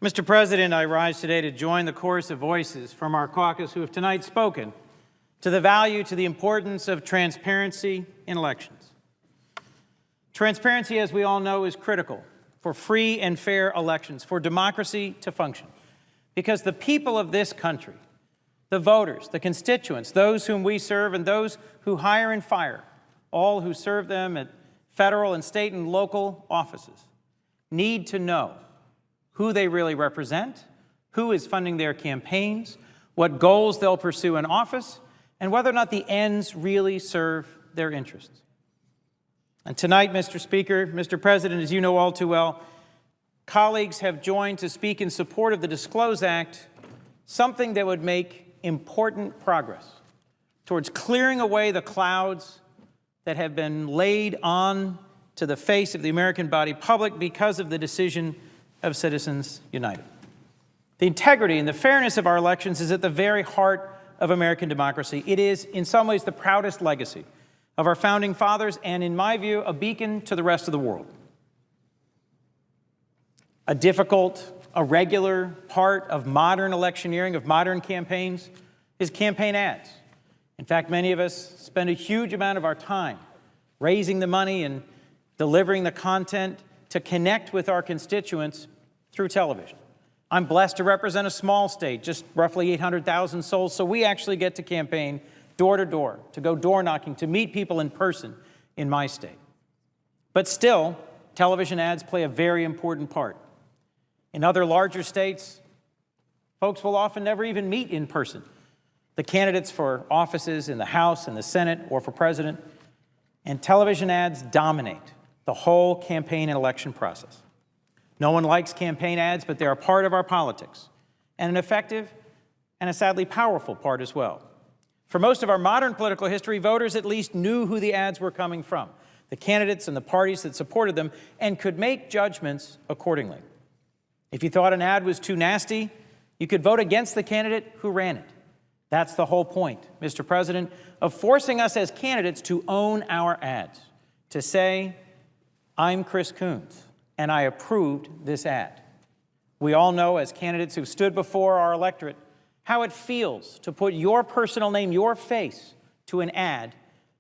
Mr. President, I rise today to join the chorus of voices from our caucus who have tonight spoken to the value, to the importance of transparency in elections. Transparency, as we all know, is critical for free and fair elections, for democracy to function, because the people of this country, the voters, the constituents, those whom we serve and those who hire and fire, all who serve them at federal and state and local offices, need to know who they really represent, who is funding their campaigns, what goals they'll pursue in office, and whether or not the ends really serve their interests. And tonight, Mr. Speaker, Mr. President, as you know all too well, colleagues have joined to speak in support of the DISCLOSE Act, something that would make important progress towards clearing away the clouds that have been laid on to the face of the American body politic because of the decision of Citizens United. The integrity and the fairness of our elections is at the very heart of American democracy. It is, in some ways, the proudest legacy of our founding fathers and, in my view, a beacon to the rest of the world. A difficult, irregular part of modern electioneering, of modern campaigns, is campaign ads. In fact, many of us spend a huge amount of our time raising the money and delivering the content to connect with our constituents through television. I'm blessed to represent a small state, just roughly 800,000 souls, so we actually get to campaign door to door, to go door knocking, to meet people in person in my state. But still, television ads play a very important part. In other larger states, folks will often never even meet in person. The candidates for offices in the House and the Senate or for president, and television ads dominate the whole campaign and election process. No one likes campaign ads, but they're a part of our politics, and an effective and a sadly powerful part as well. For most of our modern political history, voters at least knew who the ads were coming from, the candidates and the parties that supported them, and could make judgments accordingly. If you thought an ad was too nasty, you could vote against the candidate who ran it. That's the whole point, Mr. President, of forcing us as candidates to own our ads, to say, I'm Chris Coons, and I approved this ad. We all know, as candidates who stood before our electorate, how it feels to put your personal name, your face, to an ad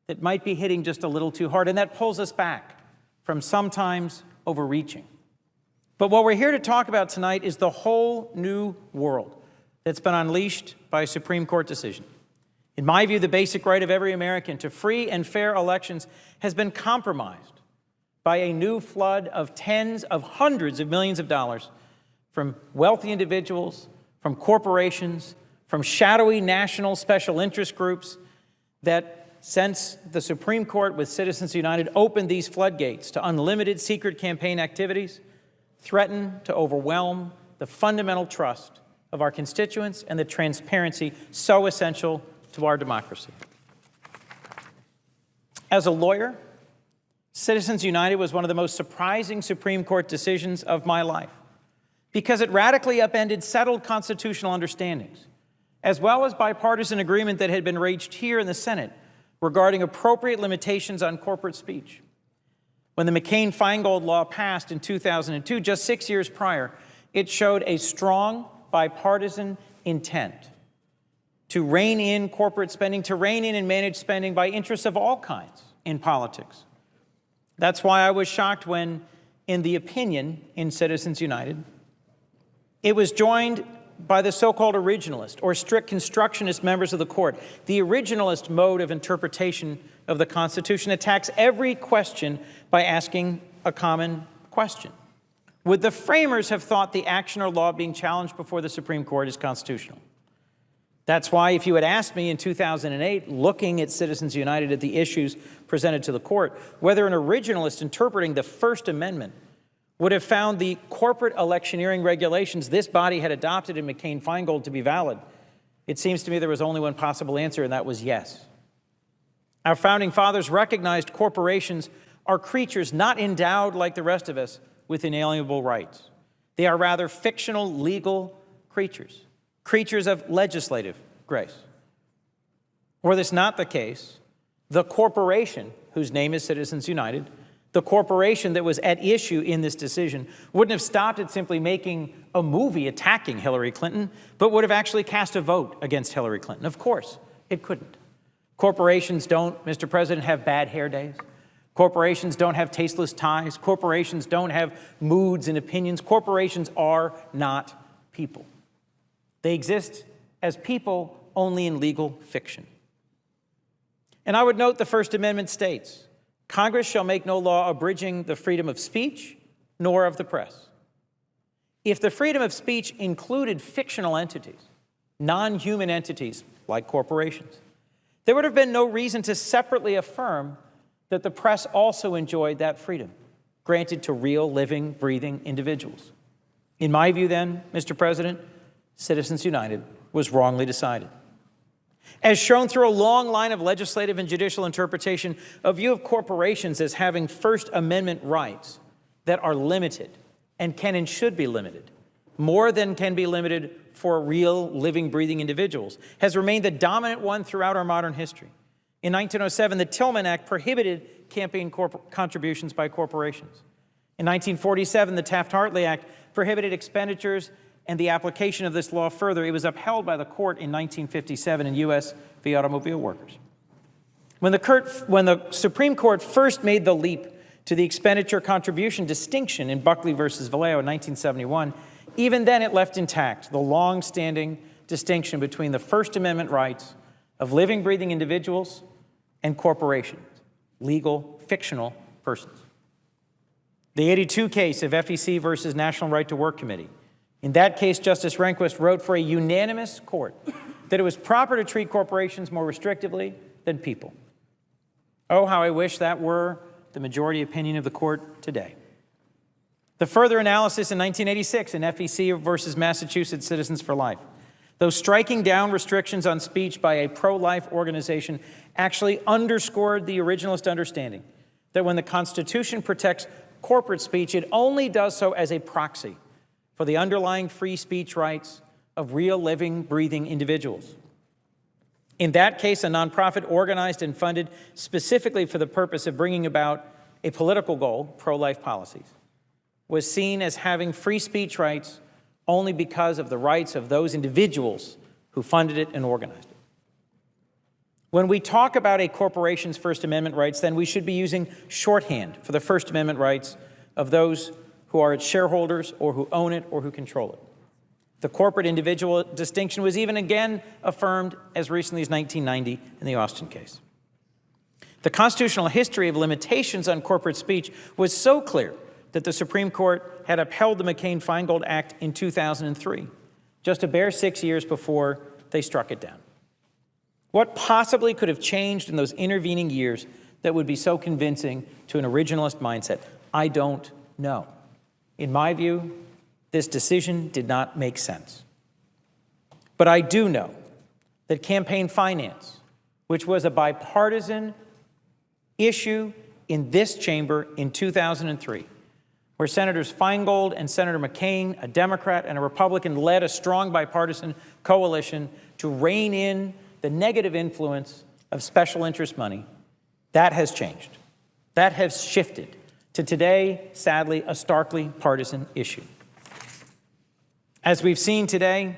that might be hitting just a little too hard, and that pulls us back from sometimes overreaching. But what we're here to talk about tonight is the whole new world that's been unleashed by a Supreme Court decision. In my view, the basic right of every American to free and fair elections has been compromised by a new flood of tens of hundreds of millions of dollars from wealthy individuals, from corporations, from shadowy national special interest groups that, since the Supreme Court with Citizens United opened these floodgates to unlimited secret campaign activities, threaten to overwhelm the fundamental trust of our constituents and the transparency so essential to our democracy. As a lawyer, Citizens United was one of the most surprising Supreme Court decisions of my life because it radically upended settled constitutional understandings, as well as bipartisan agreement that had been reached here in the Senate regarding appropriate limitations on corporate speech. When the McCain-Feingold law passed in 2002, just 6 years prior, it showed a strong bipartisan intent to rein in corporate spending, to rein in and manage spending by interests of all kinds in politics. That's why I was shocked when, in the opinion in Citizens United, it was joined by the so-called originalist or strict constructionist members of the court. The originalist mode of interpretation of the Constitution attacks every question by asking a common question. Would the framers have thought the action or law being challenged before the Supreme Court is constitutional? That's why if you had asked me in 2008, looking at Citizens United at the issues presented to the court, whether an originalist interpreting the First Amendment would have found the corporate electioneering regulations this body had adopted in McCain-Feingold to be valid, it seems to me there was only one possible answer, and that was yes. Our founding fathers recognized corporations are creatures not endowed like the rest of us with inalienable rights. They are rather fictional legal creatures, creatures of legislative grace. Were this not the case, the corporation, whose name is Citizens United, The corporation that was at issue in this decision wouldn't have stopped at simply making a movie attacking Hillary Clinton, but would have actually cast a vote against Hillary Clinton. Of course, it couldn't. Corporations don't, Mr. President, have bad hair days. Corporations don't have tasteless ties. Corporations don't have moods and opinions. Corporations are not people. They exist as people only in legal fiction. And I would note the First Amendment states, Congress shall make no law abridging the freedom of speech nor of the press. If the freedom of speech included fictional entities, non-human entities like corporations, there would have been no reason to separately affirm that the press also enjoyed that freedom, granted to real, living, breathing individuals. In my view, then, Mr. President, Citizens United was wrongly decided. As shown through a long line of legislative and judicial interpretation, a view of corporations as having First Amendment rights that are limited and can and should be limited, more than can be limited for real, living, breathing individuals, has remained the dominant one throughout our modern history. In 1907, the Tillman Act prohibited campaign contributions by corporations. In 1947, the Taft-Hartley Act prohibited expenditures and the application of this law further. It was upheld by the court in 1957 in U.S. v. Automobile Workers. When the Supreme Court first made the leap to the expenditure contribution distinction in Buckley versus Vallejo in 1971, even then it left intact the long-standing distinction between the First Amendment rights of living, breathing individuals and corporations, legal, fictional persons. The 82 case of FEC versus National Right to Work Committee. In that case, Justice Rehnquist wrote for a unanimous court that it was proper to treat corporations more restrictively than people. Oh, how I wish that were the majority opinion of the court today. The further analysis in 1986 in FEC versus Massachusetts Citizens for Life. Those striking down restrictions on speech by a pro-life organization actually underscored the originalist understanding that when the Constitution protects corporate speech, it only does so as a proxy for the underlying free speech rights of real, living, breathing individuals. In that case, a nonprofit organized and funded specifically for the purpose of bringing about a political goal, pro-life policies, was seen as having free speech rights only because of the rights of those individuals who funded it and organized it. When we talk about a corporation's First Amendment rights, then we should be using shorthand for the First Amendment rights of those who are its shareholders or who own it or who control it. The corporate individual distinction was even again affirmed as recently as 1990 in the Austin case. The constitutional history of limitations on corporate speech was so clear that the Supreme Court had upheld the McCain-Feingold Act in 2003, just a bare 6 years before they struck it down. What possibly could have changed in those intervening years that would be so convincing to an originalist mindset? I don't know. In my view, this decision did not make sense. But I do know that campaign finance, which was a bipartisan issue in this chamber in 2003, where Senators Feingold and Senator McCain, a Democrat and a Republican, led a strong bipartisan coalition to rein in the negative influence of special interest money, that has changed. That has shifted to today, sadly, a starkly partisan issue. As we've seen today,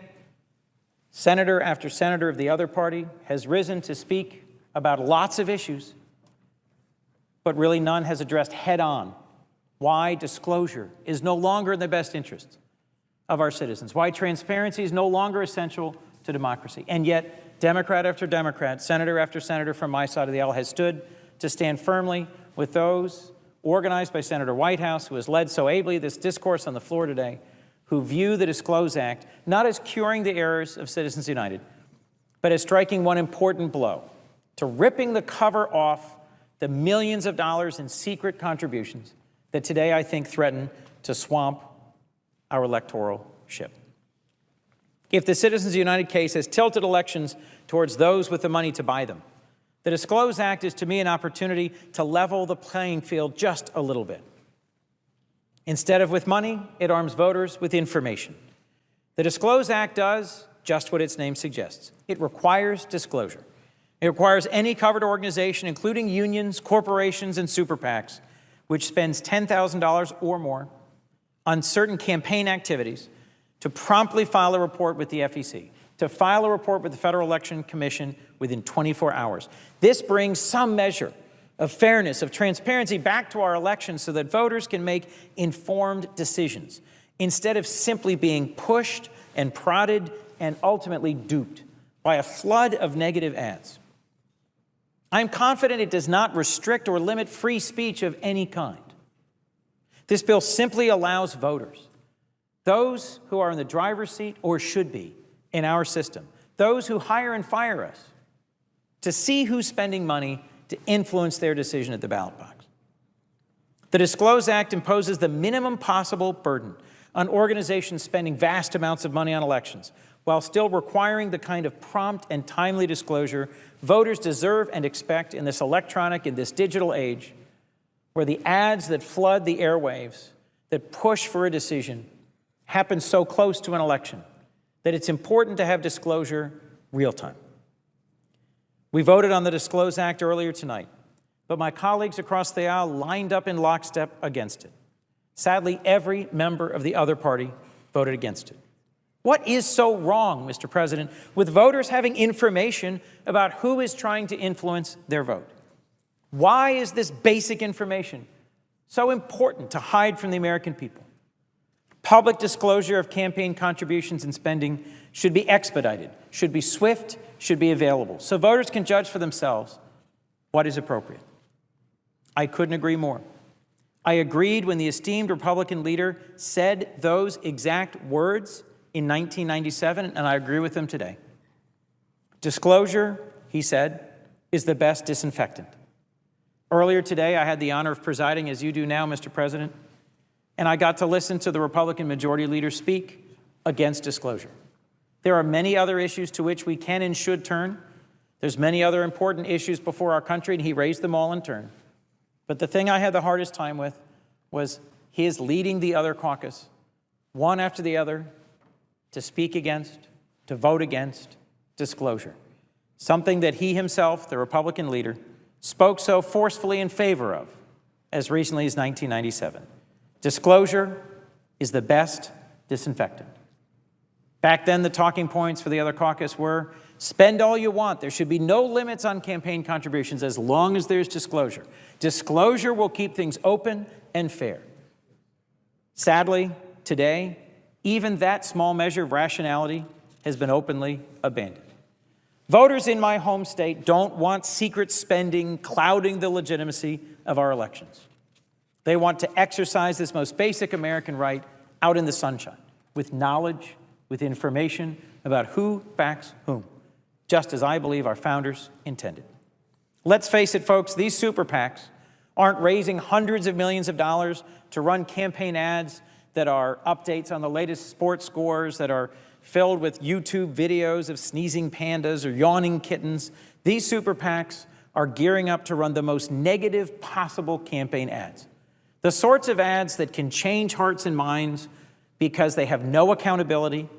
senator after senator of the other party has risen to speak about lots of issues, but really none has addressed head-on why disclosure is no longer in the best interest of our citizens, why transparency is no longer essential to democracy. And yet, Democrat after Democrat, senator after senator from my side of the aisle has stood to stand firmly with those organized by Senator Whitehouse, who has led so ably this discourse on the floor today, who view the DISCLOSE Act not as curing the errors of Citizens United, but as striking one important blow to ripping the cover off the millions of dollars in secret contributions that today I think threaten to swamp our electoral ship. If the Citizens United case has tilted elections towards those with the money to buy them, the DISCLOSE Act is to me an opportunity to level the playing field just a little bit. Instead of with money, it arms voters with information. The DISCLOSE Act does just what its name suggests. It requires disclosure. It requires any covered organization, including unions, corporations, and super PACs, which spends $10,000 or more on certain campaign activities, to promptly file a report with the FEC, to file a report with the Federal Election Commission within 24 hours. This brings some measure of fairness, of transparency back to our elections so that voters can make informed decisions instead of simply being pushed and prodded and ultimately duped by a flood of negative ads. I'm confident it does not restrict or limit free speech of any kind. This bill simply allows voters, those who are in the driver's seat or should be in our system, those who hire and fire us, to see who's spending money to influence their decision at the ballot box. The DISCLOSE Act imposes the minimum possible burden on organizations spending vast amounts of money on elections, while still requiring the kind of prompt and timely disclosure voters deserve and expect in this electronic, in this digital age, where the ads that flood the airwaves, that push for a decision, happen so close to an election that it's important to have disclosure real time. We voted on the DISCLOSE Act earlier tonight, but my colleagues across the aisle lined up in lockstep against it. Sadly, every member of the other party voted against it. What is so wrong, Mr. President, with voters having information about who is trying to influence their vote? Why is this basic information so important to hide from the American people? Public disclosure of campaign contributions and spending should be expedited, should be swift, should be available, so voters can judge for themselves what is appropriate. I couldn't agree more. I agreed when the esteemed Republican leader said those exact words in 1997, and I agree with him today. Disclosure, he said, is the best disinfectant. Earlier today, I had the honor of presiding, as you do now, Mr. President, and I got to listen to the Republican Majority Leader speak against disclosure. There are many other issues to which we can and should turn. There's many other important issues before our country, and he raised them all in turn. But the thing I had the hardest time with was his leading the other caucus, one after the other, to speak against, to vote against disclosure, something that he himself, the Republican leader, spoke so forcefully in favor of as recently as 1997. Disclosure is the best disinfectant. Back then, the talking points for the other caucus were, spend all you want. There should be no limits on campaign contributions as long as there's disclosure. Disclosure will keep things open and fair. Sadly, today, even that small measure of rationality has been openly abandoned. Voters in my home state don't want secret spending clouding the legitimacy of our elections. They want to exercise this most basic American right out in the sunshine, with knowledge, with information about who backs whom, just as I believe our founders intended. Let's face it, folks, these super PACs aren't raising hundreds of millions of dollars to run campaign ads that are updates on the latest sports scores, that are filled with YouTube videos of sneezing pandas or yawning kittens. These super PACs are gearing up to run the most negative possible campaign ads. The sorts of ads that can change hearts and minds because they have no accountability,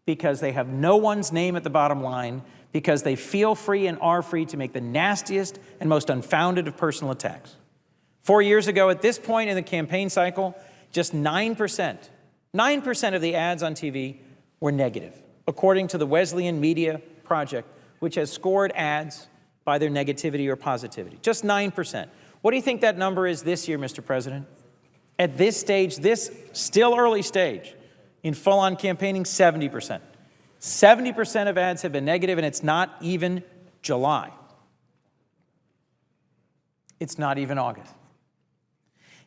because they have no one's name at the bottom line, because they feel free and are free to make the nastiest and most unfounded of personal attacks. 4 years ago, at this point in the campaign cycle, just 9% of the ads on TV were negative, according to the Wesleyan Media Project, which has scored ads by their negativity or positivity. Just 9%. What do you think that number is this year, Mr. President? At this stage, this still early stage, in full-on campaigning, 70%. 70% of ads have been negative, and it's not even July. It's not even August.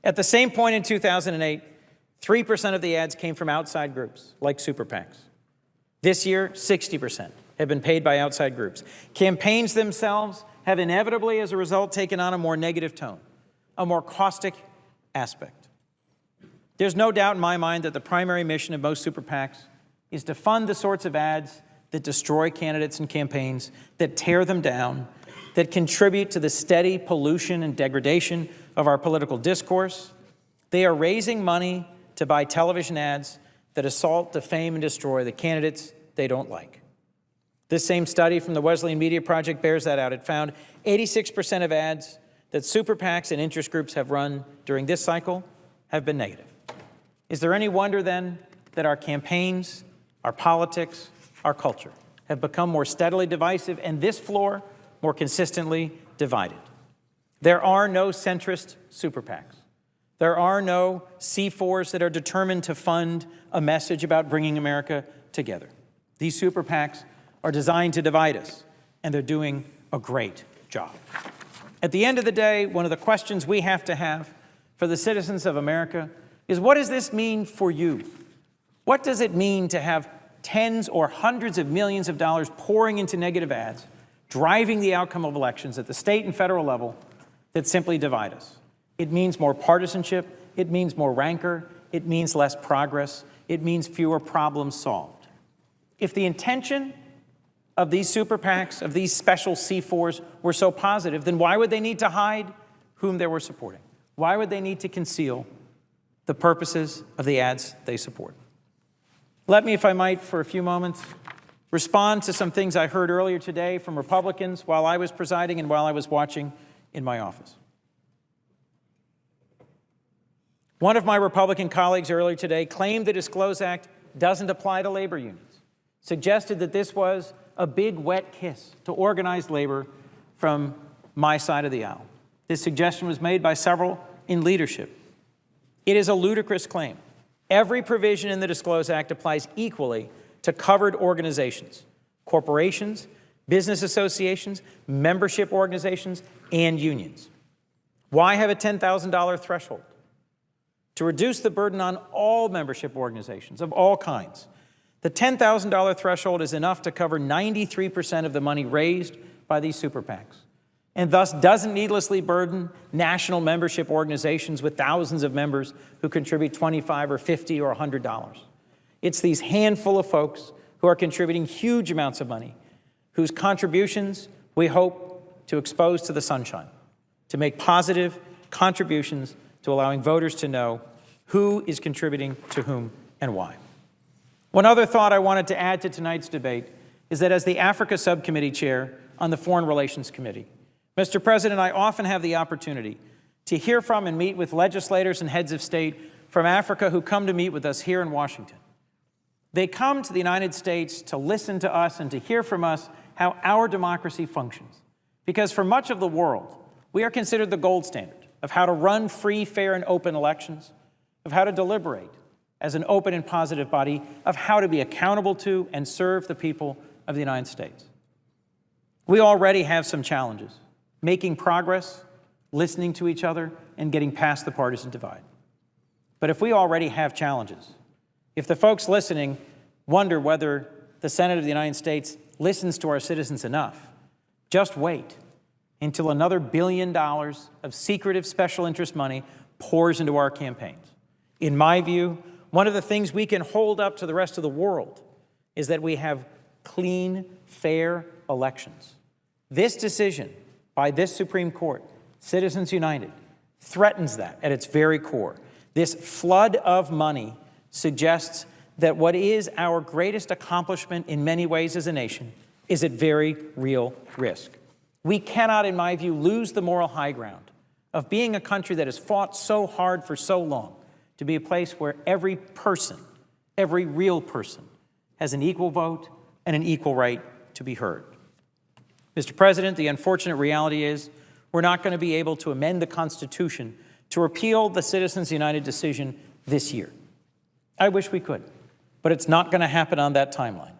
At the same point in 2008, 3% of the ads came from outside groups, like super PACs. This year, 60% have been paid by outside groups. Campaigns themselves have inevitably, as a result, taken on a more negative tone, a more caustic aspect. There's no doubt in my mind that the primary mission of most super PACs is to fund the sorts of ads that destroy candidates and campaigns, that tear them down, that contribute to the steady pollution and degradation of our political discourse. They are raising money to buy television ads that assault, defame, and destroy the candidates they don't like. This same study from the Wesleyan Media Project bears that out. It found 86% of ads that super PACs and interest groups have run during this cycle have been negative. Is there any wonder then that our campaigns, our politics, our culture have become more steadily divisive and this floor more consistently divided? There are no centrist super PACs. There are no C4s that are determined to fund a message about bringing America together. These super PACs are designed to divide us, and they're doing a great job. At the end of the day, one of the questions we have to have for the citizens of America is, what does this mean for you? What does it mean to have tens or hundreds of millions of dollars pouring into negative ads, driving the outcome of elections at the state and federal level that simply divide us? It means more partisanship. It means more rancor. It means less progress. It means fewer problems solved. If the intention of these super PACs, of these special C4s, were so positive, then why would they need to hide whom they were supporting? Why would they need to conceal the purposes of the ads they support? Let me, if I might, for a few moments, respond to some things I heard earlier today from Republicans while I was presiding and while I was watching in my office. One of my Republican colleagues earlier today claimed the DISCLOSE Act doesn't apply to labor unions, suggested that this was a big wet kiss to organized labor from my side of the aisle. This suggestion was made by several in leadership. It is a ludicrous claim. Every provision in the DISCLOSE Act applies equally to covered organizations, corporations, business associations, membership organizations, and unions. Why have a $10,000 threshold? To reduce the burden on all membership organizations of all kinds. The $10,000 threshold is enough to cover 93% of the money raised by these super PACs, and thus doesn't needlessly burden national membership organizations with thousands of members who contribute $25 or $50 or $100. It's these handful of folks who are contributing huge amounts of money, whose contributions we hope to expose to the sunshine, to make positive contributions to allowing voters to know who is contributing to whom and why. One other thought I wanted to add to tonight's debate is that as the Africa Subcommittee Chair on the Foreign Relations Committee, Mr. President, I often have the opportunity to hear from and meet with legislators and heads of state from Africa who come to meet with us here in Washington. They come to the United States to listen to us and to hear from us how our democracy functions. Because for much of the world, we are considered the gold standard of how to run free, fair, and open elections, of how to deliberate as an open and positive body, of how to be accountable to and serve the people of the United States. We already have some challenges, making progress, listening to each other, and getting past the partisan divide. But if we already have challenges, if the folks listening wonder whether the Senate of the United States listens to our citizens enough, just wait until another $1 billion of secretive special interest money pours into our campaigns. In my view, one of the things we can hold up to the rest of the world is that we have clean, fair elections. This decision by this Supreme Court, Citizens United, threatens that at its very core. This flood of money suggests that what is our greatest accomplishment in many ways as a nation is at very real risk. We cannot, in my view, lose the moral high ground of being a country that has fought so hard for so long to be a place where every person, every real person, has an equal vote and an equal right to be heard. Mr. President, the unfortunate reality is we're not going to be able to amend the Constitution to repeal the Citizens United decision this year. I wish we could, but it's not going to happen on that timeline.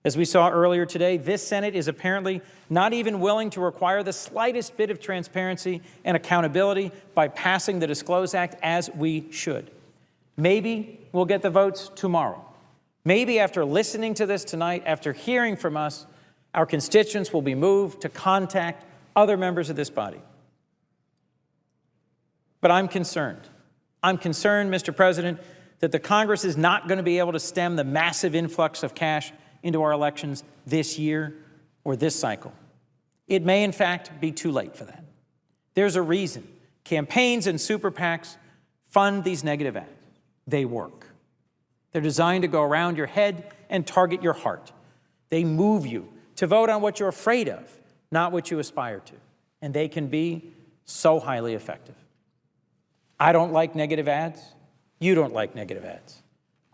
As we saw earlier today, this Senate is apparently not even willing to require the slightest bit of transparency and accountability by passing the DISCLOSE Act as we should. Maybe we'll get the votes tomorrow. Maybe after listening to this tonight, after hearing from us, our constituents will be moved to contact other members of this body. But I'm concerned. I'm concerned, Mr. President, that the Congress is not going to be able to stem the massive influx of cash into our elections this year or this cycle. It may, in fact, be too late for that. There's a reason campaigns and super PACs fund these negative ads. They work. They're designed to go around your head and target your heart. They move you to vote on what you're afraid of, not what you aspire to. And they can be so highly effective. I don't like negative ads. You don't like negative ads.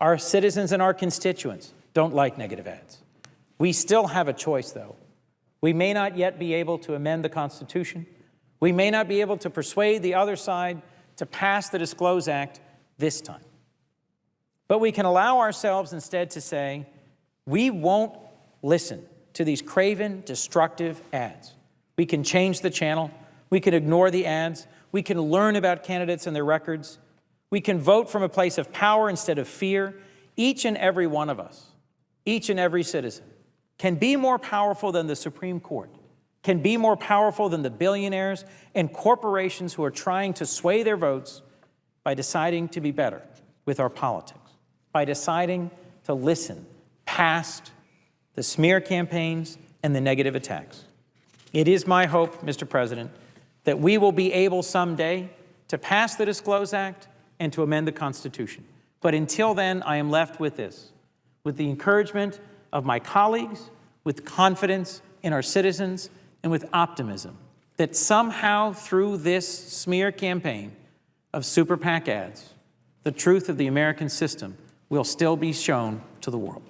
Our citizens and our constituents don't like negative ads. We still have a choice, though. We may not yet be able to amend the Constitution. We may not be able to persuade the other side to pass the DISCLOSE Act this time. But we can allow ourselves instead to say, we won't listen to these craven, destructive ads. We can change the channel. We can ignore the ads. We can learn about candidates and their records. We can vote from a place of power instead of fear. Each and every one of us, each and every citizen, can be more powerful than the Supreme Court, can be more powerful than the billionaires and corporations who are trying to sway their votes by deciding to be better with our politics, by deciding to listen past the smear campaigns and the negative attacks. It is my hope, Mr. President, that we will be able someday to pass the DISCLOSE Act and to amend the Constitution. But until then, I am left with this, with the encouragement of my colleagues, with confidence in our citizens, and with optimism that somehow through this smear campaign of super PAC ads, the truth of the American system will still be shown to the world.